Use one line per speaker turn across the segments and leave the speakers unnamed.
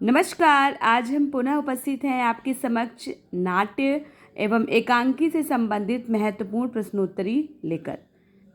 नमस्कार। आज हम पुनः उपस्थित हैं आपके समक्ष नाट्य एवं एकांकी से संबंधित महत्वपूर्ण प्रश्नोत्तरी लेकर।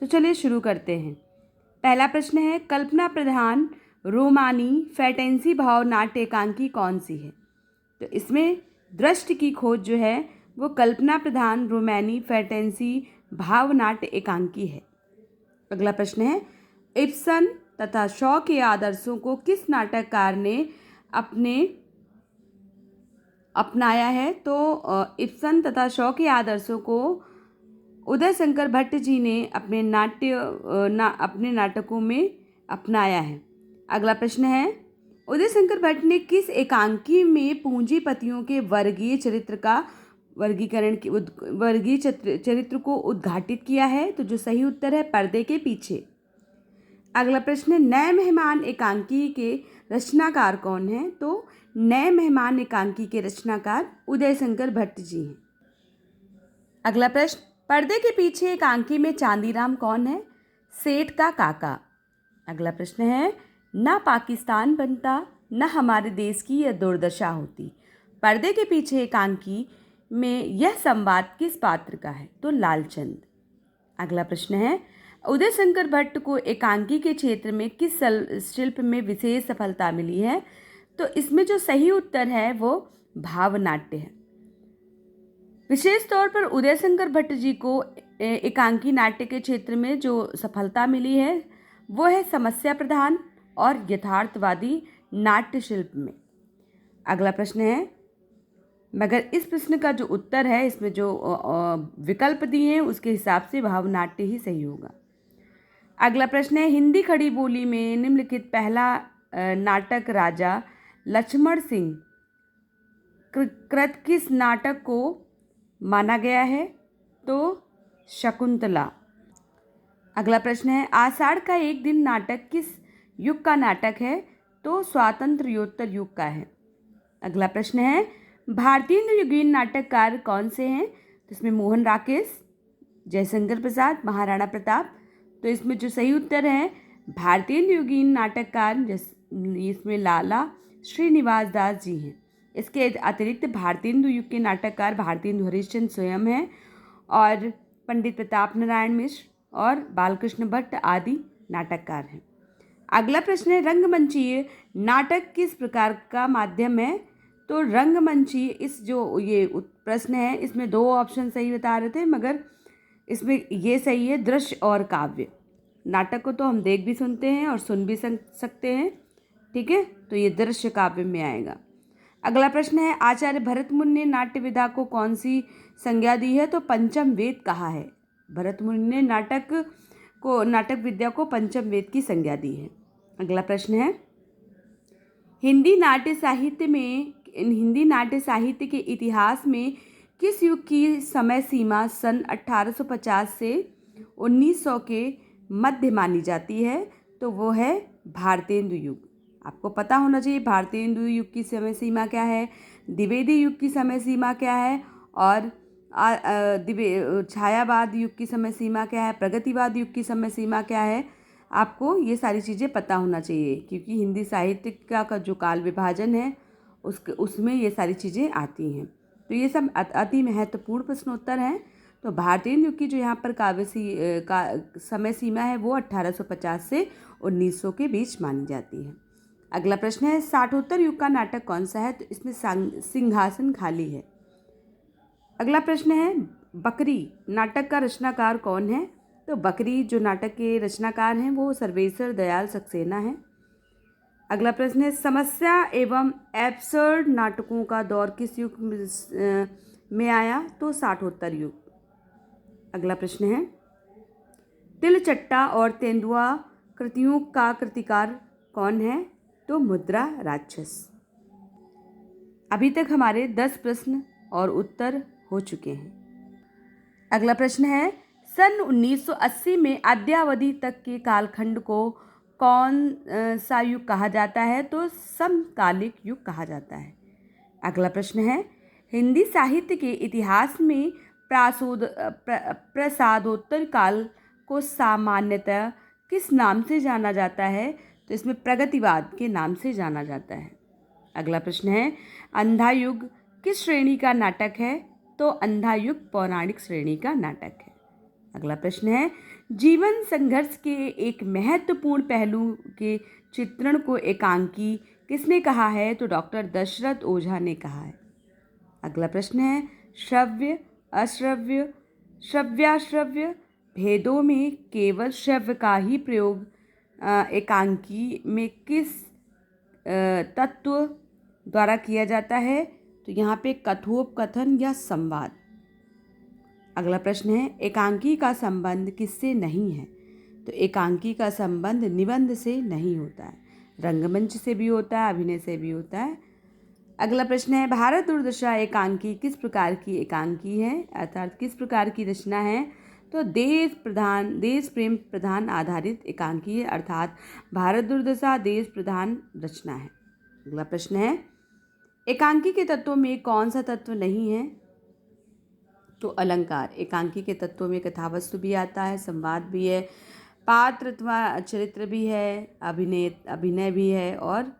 तो चलिए शुरू करते हैं। पहला प्रश्न है, कल्पना प्रधान रोमानी फैंटेसी भाव नाट्य एकांकी कौन सी है? तो इसमें दृष्टि की खोज जो है वो कल्पना प्रधान रोमानी फैंटेसी भाव नाट्य एकांकी है। अगला प्रश्न है, इब्सन तथा शॉ के आदर्शों को किस नाटककार ने अपनाया है? तो इब्सन तथा शॉ के आदर्शों को उदय शंकर भट्ट जी ने अपने नाटकों में अपनाया है। अगला प्रश्न है, उदय शंकर भट्ट ने किस एकांकी में पूंजीपतियों के वर्गीय चरित्र को उद्घाटित किया है? तो जो सही उत्तर है पर्दे के पीछे। अगला प्रश्न है, नए मेहमान एकांकी के रचनाकार कौन हैं? तो नए मेहमान एकांकी के रचनाकार उदय शंकर भट्ट जी हैं। अगला प्रश्न, पर्दे के पीछे एकांकी में चांदीराम कौन है? सेठ का काका। अगला प्रश्न है, ना पाकिस्तान बनता न हमारे देश की यह दुर्दशा होती। पर्दे के पीछे एकांकी में यह संवाद किस पात्र का है? तो लालचंद। अगला प्रश्न है, उदय शंकर भट्ट को एकांकी के क्षेत्र में किस शिल्प में विशेष सफलता मिली है? तो इसमें जो सही उत्तर है वो भावनाट्य है। विशेष तौर पर उदय शंकर भट्ट जी को एकांकी नाट्य के क्षेत्र में जो सफलता मिली है वो है समस्या प्रधान और यथार्थवादी नाट्य शिल्प में। अगला प्रश्न है, मगर इस प्रश्न का जो उत्तर है इसमें जो विकल्प दिए हैं उसके हिसाब से भावनाट्य ही सही होगा। अगला प्रश्न है, हिंदी खड़ी बोली में निम्नलिखित पहला नाटक राजा लक्ष्मण सिंह कृत किस नाटक को माना गया है? तो शकुंतला। अगला प्रश्न है, आषाढ़ का एक दिन नाटक किस युग का नाटक है? तो स्वातंत्र्योत्तर युग का है। अगला प्रश्न है, भारतीय युगीन नाटककार कौन से हैं? तो इसमें मोहन राकेश, जयशंकर प्रसाद, महाराणा प्रताप। तो इसमें जो सही उत्तर है भारतीय युगीन नाटककार इसमें लाला श्रीनिवास दास जी हैं। इसके अतिरिक्त भारतीय युग के नाटककार भारतीय हरिश्चंद्र स्वयं हैं और पंडित प्रताप नारायण मिश्र और बालकृष्ण भट्ट आदि नाटककार हैं। अगला प्रश्न है, रंगमंचीय नाटक किस प्रकार का माध्यम है? तो रंगमंचीय इस जो ये प्रश्न है इसमें दो ऑप्शन सही बता रहे थे मगर इसमें ये सही है दृश्य और काव्य। नाटक को तो हम देख भी सुनते हैं और सुन भी सकते हैं, ठीक है, तो ये दृश्य काव्य में आएगा। अगला प्रश्न है, आचार्य भरत मुनि ने नाट्य विधा को कौन सी संज्ञा दी है? तो पंचम वेद कहा है। भरत मुनि ने नाटक विद्या को पंचम वेद की संज्ञा दी है। अगला प्रश्न है, हिंदी नाट्य साहित्य के इतिहास में किस युग की समय सीमा सन 1850 से 1900 के मध्य मानी जाती है? तो वो है भारतेंदु युग। आपको पता होना चाहिए भारतेंदु युग की समय सीमा क्या है, द्विवेदी युग की समय सीमा क्या है और छायावाद युग की समय सीमा क्या है, प्रगतिवाद युग की समय सीमा क्या है। आपको ये सारी चीज़ें पता होना चाहिए क्योंकि हिंदी साहित्य का जो काल विभाजन है उसमें ये सारी चीज़ें आती हैं। तो ये सब अति महत्वपूर्ण प्रश्नोत्तर हैं। तो भारतीय युग की जो यहाँ पर समय सीमा है वो 1850 से 1900 के बीच मानी जाती है। अगला प्रश्न है, साठोत्तर युग का नाटक कौन सा है? तो इसमें सिंहासन खाली है। अगला प्रश्न है, बकरी नाटक का रचनाकार कौन है? तो बकरी जो नाटक के रचनाकार हैं वो सर्वेश्वर दयाल सक्सेना है। अगला प्रश्न है, समस्या एवं एब्सर्ड नाटकों का दौर किस युग में आया? तो साठोत्तर युग। अगला प्रश्न है, तिलचट्टा और तेंदुआ कृतियों का कृतिकार कौन है? तो मुद्रा राक्षस। अभी तक हमारे 10 प्रश्न और उत्तर हो चुके हैं। अगला प्रश्न है, सन 1980 में अद्यावधि तक के कालखंड को कौन सा युग कहा जाता है? तो समकालिक युग कहा जाता है। अगला प्रश्न है, हिंदी साहित्य के इतिहास में प्रसादोत्तर काल को सामान्यतः किस नाम से जाना जाता है? तो इसमें प्रगतिवाद के नाम से जाना जाता है। अगला प्रश्न है, अंधा युग किस श्रेणी का नाटक है? तो अंधा युग पौराणिक श्रेणी का नाटक है। अगला प्रश्न है, जीवन संघर्ष के एक महत्वपूर्ण पहलू के चित्रण को एकांकी किसने कहा है? तो डॉक्टर दशरथ ओझा ने कहा है। अगला प्रश्न है, श्रव्य अश्रव्य श्रव्याश्रव्य भेदों में केवल श्रव्य का ही प्रयोग एकांकी में किस तत्व द्वारा किया जाता है? तो यहाँ पे कथोपकथन या संवाद। अगला प्रश्न है, एकांकी का संबंध किससे नहीं है? तो एकांकी का संबंध निबंध से नहीं होता है, रंगमंच से भी होता है, अभिनय से भी होता है। अगला प्रश्न है, भारत दुर्दशा एकांकी किस प्रकार की एकांकी है? अर्थात किस प्रकार की रचना है? तो देश प्रेम प्रधान आधारित एकांकी है, अर्थात भारत दुर्दशा देश प्रधान रचना है। अगला प्रश्न है, एकांकी के तत्वों में कौन सा तत्व नहीं है? तो अलंकार। एकांकी के तत्वों में कथावस्तु भी आता है, संवाद भी है, पात्र अथवा चरित्र भी है, अभिनय भी है और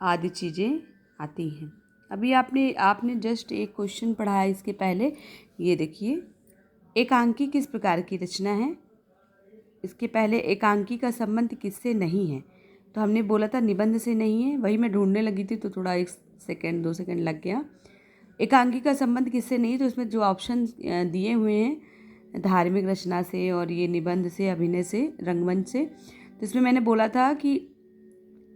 आदि चीज़ें आती हैं। अभी आपने जस्ट एक क्वेश्चन पढ़ा है इसके पहले, ये देखिए, एकांकी किस प्रकार की रचना है? इसके पहले एकांकी का संबंध किससे नहीं है? तो हमने बोला था निबंध से नहीं है, वही मैं ढूंढने लगी थी तो थोड़ा 1 सेकेंड 2 सेकेंड लग गया। एकांकी का संबंध किससे नहीं, तो इसमें जो ऑप्शन दिए हुए हैं, धार्मिक रचना से और ये निबंध से, अभिनय से, रंगमंच से, तो इसमें मैंने बोला था कि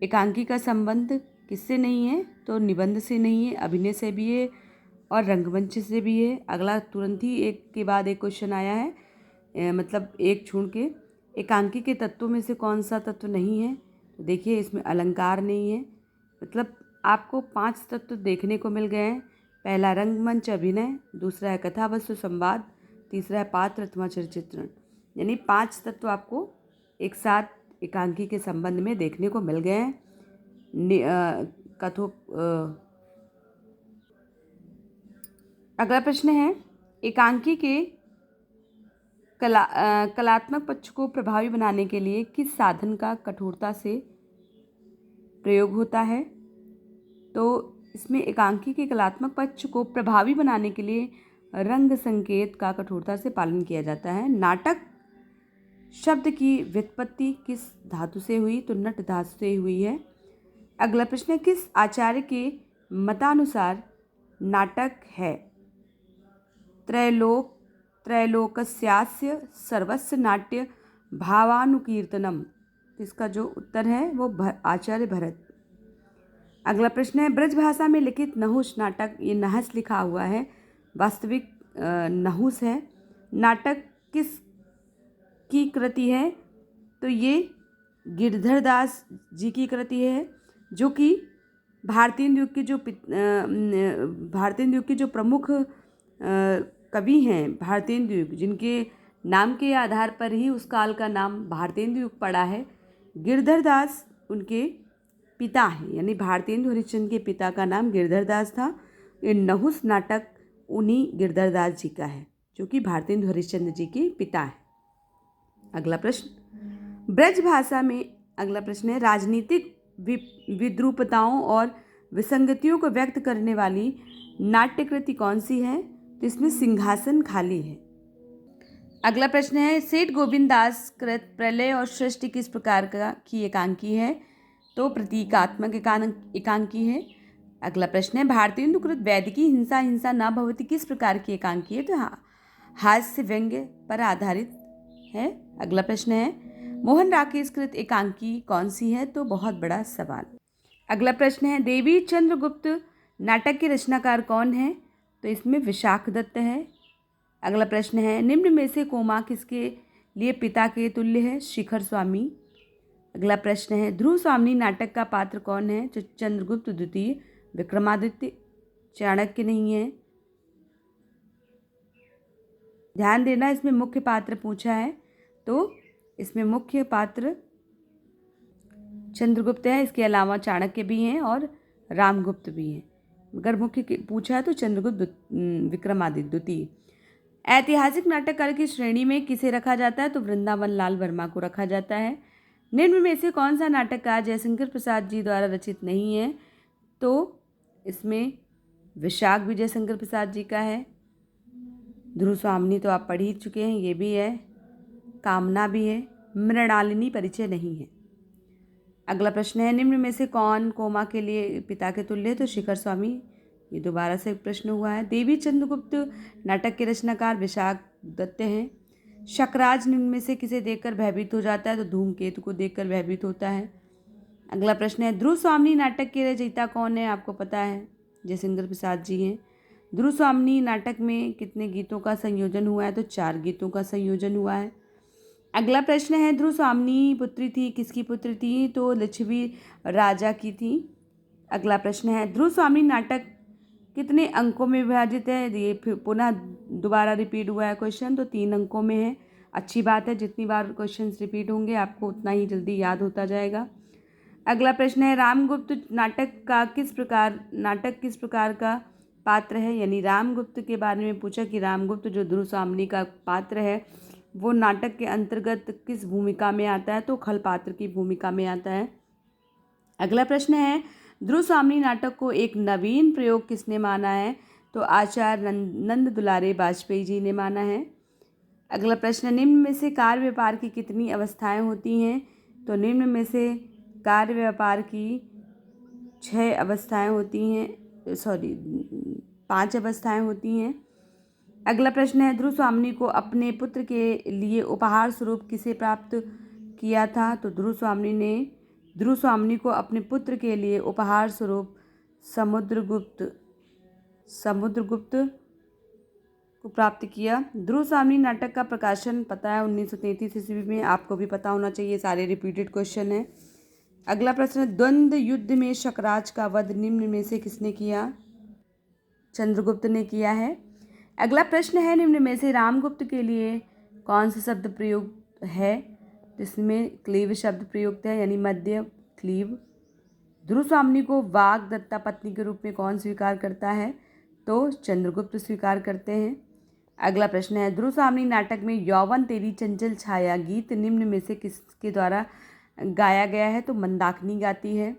एकांकी का संबंध किससे नहीं है? तो निबंध से नहीं है, अभिनय से भी है और रंगमंच से भी है। अगला तुरंत ही एक के बाद एक क्वेश्चन आया है, मतलब एक छोड़ के, एकांकी के तत्वों में से कौन सा तत्व नहीं है? तो देखिए इसमें अलंकार नहीं है, मतलब आपको 5 तत्व देखने को मिल गए हैं। पहला रंगमंच अभिनय, दूसरा है कथावस्तु संवाद, तीसरा है पात्र अथवा चित्रण, यानी 5 तत्व आपको एक साथ एकांकी के संबंध में देखने को मिल गए हैं। अगला प्रश्न है, एकांकी के कलात्मक पक्ष को प्रभावी बनाने के लिए किस साधन का कठोरता से प्रयोग होता है? तो इसमें एकांकी के कलात्मक पक्ष को प्रभावी बनाने के लिए रंग संकेत का कठोरता से पालन किया जाता है। नाटक शब्द की व्युत्पत्ति किस धातु से हुई? तो नट धातु से हुई है। अगला प्रश्न है, किस आचार्य के मतानुसार नाटक है? त्रैलोक्यस्य सर्वस्य नाट्य भावानुकीर्तनम। इसका जो उत्तर है वो आचार्य भरत। अगला प्रश्न है, ब्रज भाषा में लिखित नहुस नाटक, ये नहस लिखा हुआ है, वास्तविक नहुस है। नाटक किस की कृति है? तो ये गिरधर दास जी की कृति है, जो कि भारतेंदु युग के जो प्रमुख कवि हैं, भारतेंदु युग, जिनके नाम के आधार पर ही उस काल का नाम भारतेंदु युग पड़ा है। गिरधर दास उनके पिता हैं, यानी भारतेंदु हरिश्चंद्र के पिता का नाम गिरधर दास था। ये नहुस नाटक उन्हीं गिरधर दास जी का है, जो कि भारतेंदु हरिश्चंद्र जी के पिता है। अगला प्रश्न, ब्रज भाषा में अगला प्रश्न है, राजनीतिक विद्रूपताओं और विसंगतियों को व्यक्त करने वाली नाट्यकृति कौन सी है? तो इसमें सिंहासन खाली है। अगला प्रश्न है, सेठ गोविंद दास कृत प्रलय और सृष्टि किस प्रकार की एकांकी है? तो प्रतीकात्मक एकांकी है। अगला प्रश्न है, भारतेंदु कृत वैदिकी हिंसा न भवति किस प्रकार की एकांकी है? तो हास्य व्यंग्य पर आधारित है। अगला प्रश्न है, मोहन राकेश कृत एकांकी कौन सी है? तो बहुत बड़ा सवाल। अगला प्रश्न है, देवी चंद्रगुप्त नाटक के रचनाकार कौन है? तो इसमें विशाख दत्त है। अगला प्रश्न है, निम्न में से कोमा किसके लिए पिता के तुल्य है? शिखर स्वामी। अगला प्रश्न है, ध्रुव स्वामी नाटक का पात्र कौन है? चंद्रगुप्त द्वितीय, विक्रमादित्य, चाणक्य नहीं है। ध्यान देना, इसमें मुख्य पात्र पूछा है, तो इसमें मुख्य पात्र चंद्रगुप्त है, इसके अलावा चाणक्य भी हैं और रामगुप्त भी हैं। अगर मुख्य पूछा है तो चंद्रगुप्त विक्रमादित्य द्वितीय। ऐतिहासिक नाटककार की श्रेणी में किसे रखा जाता है? तो वृंदावन लाल वर्मा को रखा जाता है। निम्न में से कौन सा नाटककार जयशंकर प्रसाद जी द्वारा रचित नहीं है? तो इसमें विशाख भी जयशंकर प्रसाद जी का है, ध्रुव स्वामिनी तो आप पढ़ ही चुके हैं, ये भी है, कामना भी है, मृणालिनी परिचय नहीं है। अगला प्रश्न है, निम्न में से कौन कोमा के लिए पिता के तुल्य है? तो शिखर स्वामी, ये दोबारा से प्रश्न हुआ है। देवी चंद्रगुप्त नाटक के रचनाकार विशाख दत्त हैं। शकराज निम्न में से किसे देखकर भयभीत हो जाता है? तो धूमकेतु को देखकर भयभीत होता है। अगला प्रश्न है, ध्रुव स्वामिनी नाटक के रचयिता कौन है? आपको पता है, जयशंकर प्रसाद जी हैं। ध्रुव स्वामिनी नाटक में कितने गीतों का संयोजन हुआ है? तो 4 गीतों का संयोजन हुआ है। अगला प्रश्न है, ध्रुव स्वामिनी पुत्री थी, किसकी पुत्री थी? तो लिच्छवी राजा की थी। अगला प्रश्न है, ध्रुव स्वामिनी नाटक कितने अंकों में विभाजित है? ये फिर पुनः दोबारा रिपीट हुआ है क्वेश्चन, तो 3 अंकों में है। अच्छी बात है, जितनी बार क्वेश्चन रिपीट होंगे आपको उतना ही जल्दी याद होता जाएगा। अगला प्रश्न है, रामगुप्त नाटक किस प्रकार का पात्र है? यानी रामगुप्त के बारे में पूछा कि रामगुप्त जो ध्रुव स्वामिनी का पात्र है वो नाटक के अंतर्गत किस भूमिका में आता है? तो खल पात्र की भूमिका में आता है। अगला प्रश्न है, ध्रुव स्वामिनी नाटक को एक नवीन प्रयोग किसने माना है? तो आचार्य नंद दुलारे वाजपेयी जी ने माना है। अगला प्रश्न, निम्न में से कार्य व्यापार की कितनी अवस्थाएं होती हैं? तो निम्न में से कार्य व्यापार की 6 अवस्थाएं होती हैं, 5 अवस्थाएं होती हैं। अगला प्रश्न है, ध्रुव स्वामिनी को अपने पुत्र के लिए उपहार स्वरूप किसे प्राप्त किया था? तो ध्रुव स्वामिनी को अपने पुत्र के लिए उपहार स्वरूप समुद्रगुप्त को प्राप्त किया। ध्रुव स्वामिनी नाटक का प्रकाशन पता है 1933 ईस्वी में, आपको भी पता होना चाहिए, सारे रिपीटेड क्वेश्चन है। अगला प्रश्न, द्वंद्व युद्ध में शकराज का वध निम्न में से किसने किया? चंद्रगुप्त ने किया है। अगला प्रश्न है, निम्न में से रामगुप्त के लिए कौन सा शब्द प्रयुक्त है? जिसमें क्लीव शब्द प्रयुक्त है, यानी मध्य क्लीव। ध्रुव स्वामिनी को वाग्दत्ता पत्नी के रूप में कौन स्वीकार करता है? तो चंद्रगुप्त स्वीकार करते हैं। अगला प्रश्न है, ध्रुव स्वामिनी नाटक में यौवन तेरी चंचल छाया गीत निम्न में से किसके द्वारा गाया गया है? तो मंदाकिनी गाती है।